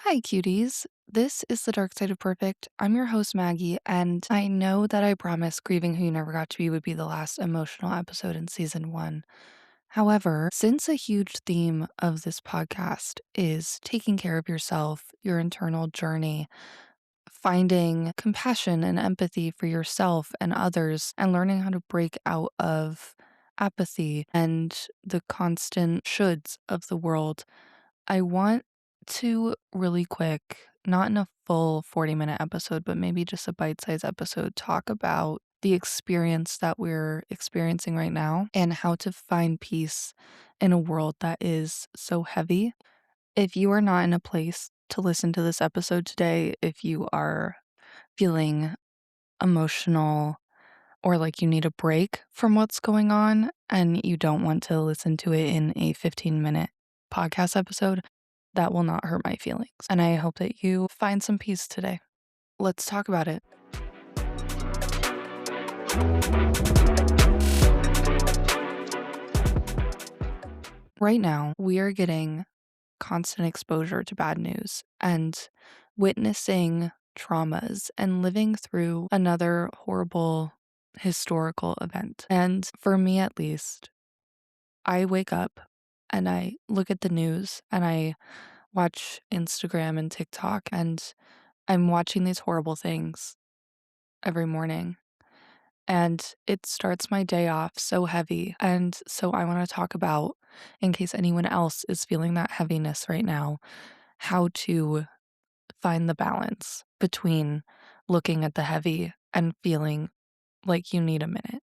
Hi, cuties. This is The Dark Side of Perfect. I'm your host, Maggie, and I know that I promised Grieving Who You Never Got to Be would be the last emotional episode in season one. However, since a huge theme of this podcast is taking care of yourself, your internal journey, finding compassion and empathy for yourself and others, and learning how to break out of apathy and the constant shoulds of the world, I want to really quick, not in a full 40-minute episode, but maybe just a bite-sized episode, talk about the experience that we're experiencing right now and how to find peace in a world that is so heavy. If you are not in a place to listen to this episode today, if you are feeling emotional or like you need a break from what's going on and you don't want to listen to it in a 15-minute podcast episode, that will not hurt my feelings. And I hope that you find some peace today. Let's talk about it. Right now, we are getting constant exposure to bad news and witnessing traumas and living through another horrible historical event. And for me, at least, I wake up and I look at the news and I watch Instagram and TikTok, and I'm watching these horrible things every morning. And it starts my day off so heavy. And so I want to talk about, in case anyone else is feeling that heaviness right now, how to find the balance between looking at the heavy and feeling like you need a minute.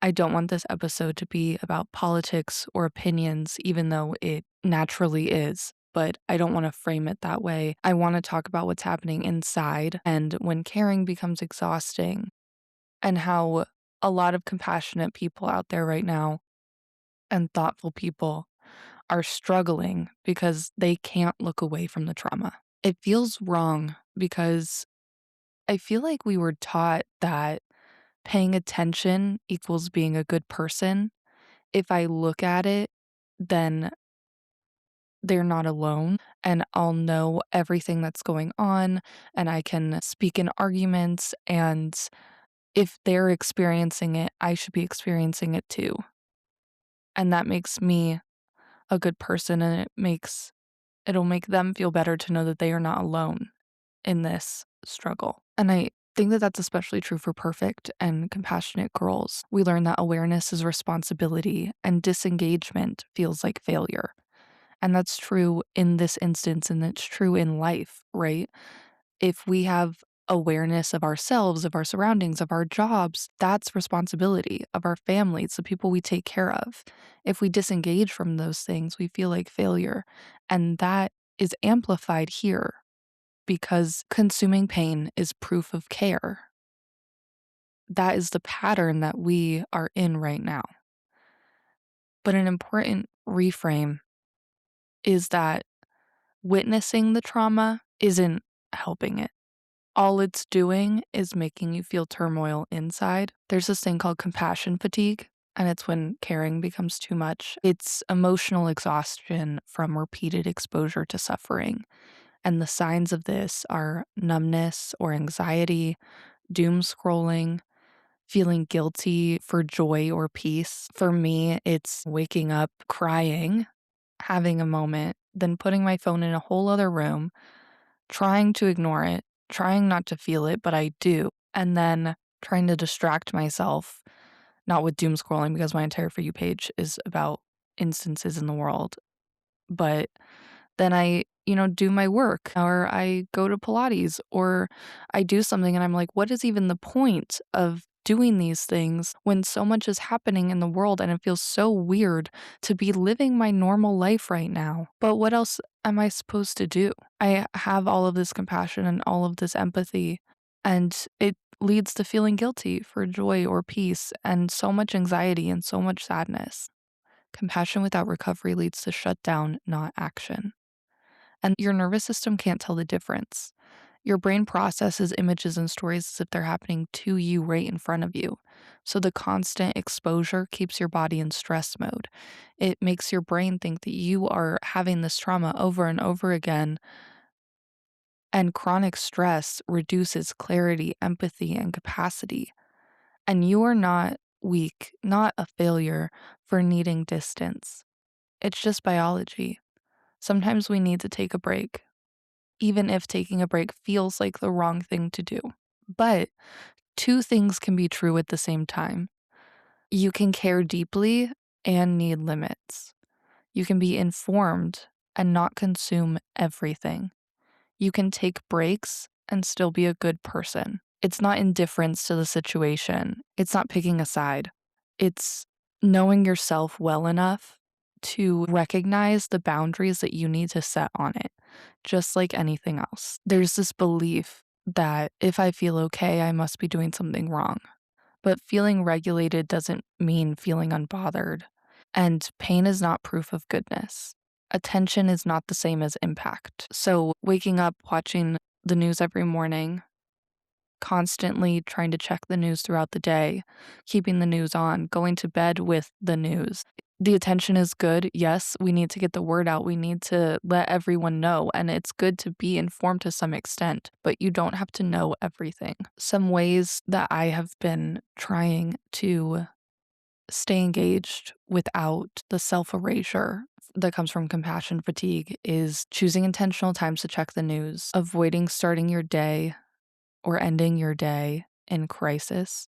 I don't want this episode to be about politics or opinions, even though it naturally is. But I don't want to frame it that way. I want to talk about what's happening inside and when caring becomes exhausting, and how a lot of compassionate people out there right now and thoughtful people are struggling because they can't look away from the trauma. It feels wrong because I feel like we were taught that paying attention equals being a good person. If I look at it, then they're not alone and I'll know everything that's going on and I can speak in arguments, and if they're experiencing it, I should be experiencing it too. And that makes me a good person, and it'll make them feel better to know that they are not alone in this struggle. And I think that that's especially true for perfect and compassionate girls. We learn that awareness is responsibility and disengagement feels like failure. And that's true in this instance, and it's true in life, right? If we have awareness of ourselves, of our surroundings, of our jobs, that's responsibility, of our families, the people we take care of. If we disengage from those things, we feel like failure. And that is amplified here because consuming pain is proof of care. That is the pattern that we are in right now. But an important reframe is that witnessing the trauma isn't helping it. All it's doing is making you feel turmoil inside. There's this thing called compassion fatigue, and it's when caring becomes too much. It's emotional exhaustion from repeated exposure to suffering. And the signs of this are numbness or anxiety, doom scrolling, feeling guilty for joy or peace. For me, it's waking up crying, having a moment, then putting my phone in a whole other room, trying to ignore it, trying not to feel it, but I do. And then trying to distract myself, not with doom scrolling because my entire For You page is about instances in the world, but then I, do my work, or I go to Pilates, or I do something and I'm like, what is even the point of doing these things when so much is happening in the world and it feels so weird to be living my normal life right now? But what else am I supposed to do? I have all of this compassion and all of this empathy, and it leads to feeling guilty for joy or peace and so much anxiety and so much sadness. Compassion without recovery leads to shutdown, not action. And your nervous system can't tell the difference. Your brain processes images and stories as if they're happening to you right in front of you. So the constant exposure keeps your body in stress mode. It makes your brain think that you are having this trauma over and over again And chronic stress reduces clarity, empathy, and capacity. And you are not weak, not a failure for needing distance. It's just biology. Sometimes we need to take a break, even if taking a break feels like the wrong thing to do. But two things can be true at the same time. You can care deeply and need limits. You can be informed and not consume everything. You can take breaks and still be a good person. It's not indifference to the situation. It's not picking a side. It's knowing yourself well enough to recognize the boundaries that you need to set on it, just like anything else. There's this belief that if I feel okay, I must be doing something wrong. But feeling regulated doesn't mean feeling unbothered. And pain is not proof of goodness. Attention is not the same as impact. So, waking up, watching the news every morning, constantly trying to check the news throughout the day, keeping the news on, going to bed with the news. The attention is good. Yes, we need to get the word out. We need to let everyone know. And it's good to be informed to some extent, but you don't have to know everything. Some ways that I have been trying to stay engaged without the self erasure that comes from compassion fatigue is choosing intentional times to check the news, avoiding starting your day or ending your day in crisis,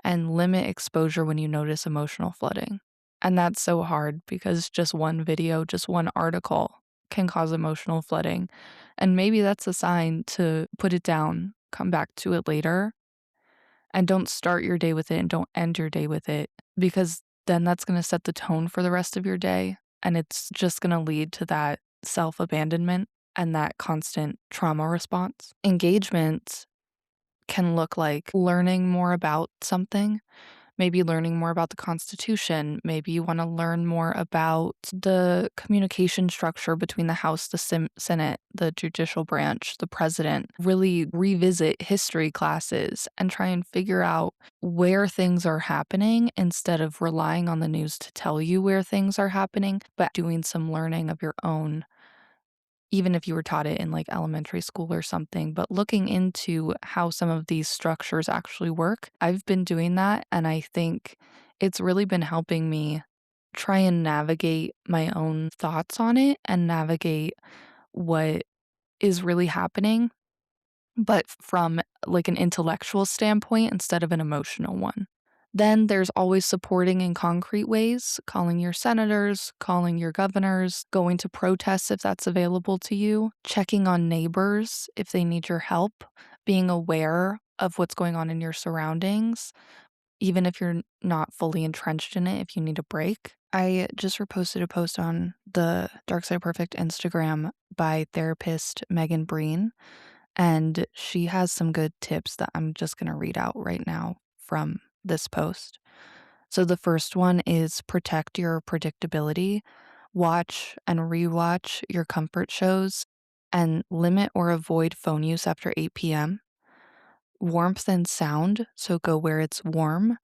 and limit exposure when you notice emotional flooding. And that's so hard because just one video, just one article can cause emotional flooding. And maybe that's a sign to put it down, come back to it later, and don't start your day with it and don't end your day with it because then that's going to set the tone for the rest of your day. And it's just going to lead to that self abandonment and that constant trauma response. Engagement can look like learning more about something, maybe learning more about the Constitution. Maybe you want to learn more about the communication structure between the House, the Senate, the judicial branch, the president. Really revisit history classes and try and figure out where things are happening instead of relying on the news to tell you where things are happening, but doing some learning of your own, even if you were taught it in like elementary school or something, but looking into how some of these structures actually work. I've been doing that, and I think it's really been helping me try and navigate my own thoughts on it and navigate what is really happening, but from like an intellectual standpoint instead of an emotional one. Then there's always supporting in concrete ways, calling your senators, calling your governors, going to protests if that's available to you, checking on neighbors if they need your help, being aware of what's going on in your surroundings, even if you're not fully entrenched in it, if you need a break. I just reposted a post on the Dark Side Perfect Instagram by therapist Megan Breen, and she has some good tips that I'm just going to read out right now from this post. So the first one is protect your predictability. Watch and rewatch your comfort shows and limit or avoid phone use after 8 p.m. Warmth and sound, so go where it's warm.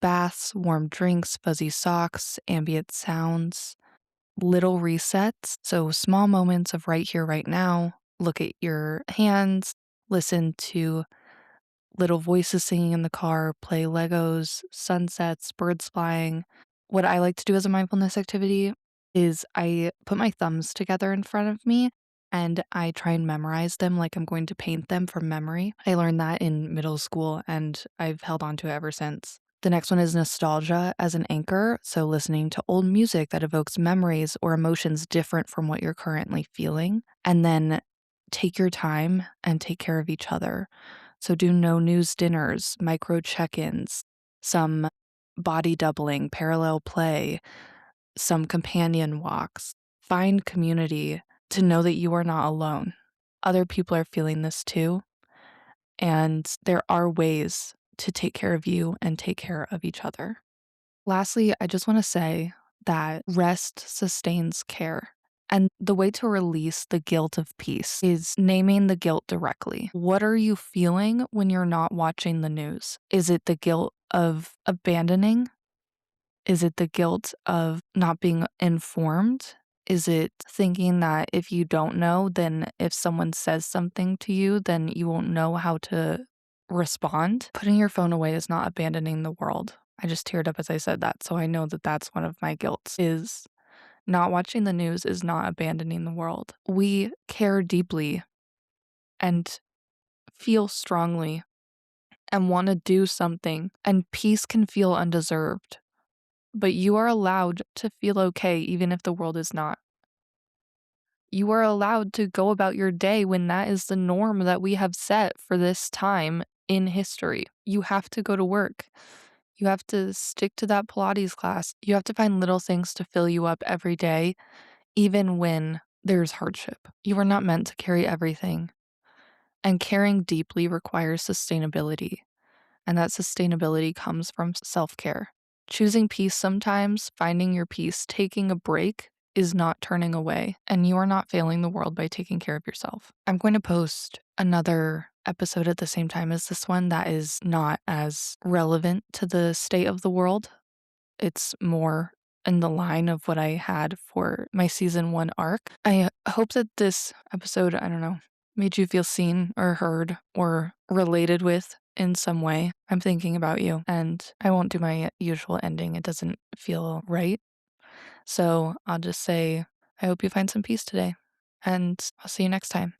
Baths, warm drinks, fuzzy socks, ambient sounds. Little resets, so small moments of right here, right now. Look at your hands, listen to little voices singing in the car, play Legos, sunsets, birds flying. What I like to do as a mindfulness activity is I put my thumbs together in front of me and I try and memorize them like I'm going to paint them from memory. I learned that in middle school and I've held on to it ever since. The next one is nostalgia as an anchor. So, listening to old music that evokes memories or emotions different from what you're currently feeling. And then take your time and take care of each other. So, do no news dinners, micro check ins, some body doubling, parallel play, some companion walks. Find community to know that you are not alone. Other people are feeling this too. And there are ways to take care of you and take care of each other. Lastly, I just want to say that rest sustains care. And the way to release the guilt of peace is naming the guilt directly. What are you feeling when you're not watching the news? Is it the guilt of abandoning? Is it the guilt of not being informed? Is it thinking that if you don't know, then if someone says something to you, then you won't know how to respond? Putting your phone away is not abandoning the world. I just teared up as I said that, so I know that that's one of my guilts is not watching the news is not abandoning the world. We care deeply and feel strongly and want to do something, and peace can feel undeserved. But you are allowed to feel okay even if the world is not. You are allowed to go about your day when that is the norm that we have set for this time in history. You have to go to work. You have to stick to that Pilates class. You have to find little things to fill you up every day, even when there's hardship. You are not meant to carry everything. And caring deeply requires sustainability. And that sustainability comes from self care. Choosing peace sometimes, finding your peace, taking a break is not turning away, and you are not failing the world by taking care of yourself. I'm going to post another episode at the same time as this one that is not as relevant to the state of the world. It's more in the line of what I had for my season 1 arc. I hope that this episode, I don't know, made you feel seen or heard or related with in some way. I'm thinking about you, and I won't do my usual ending. It doesn't feel right. So I'll just say, I hope you find some peace today, and I'll see you next time.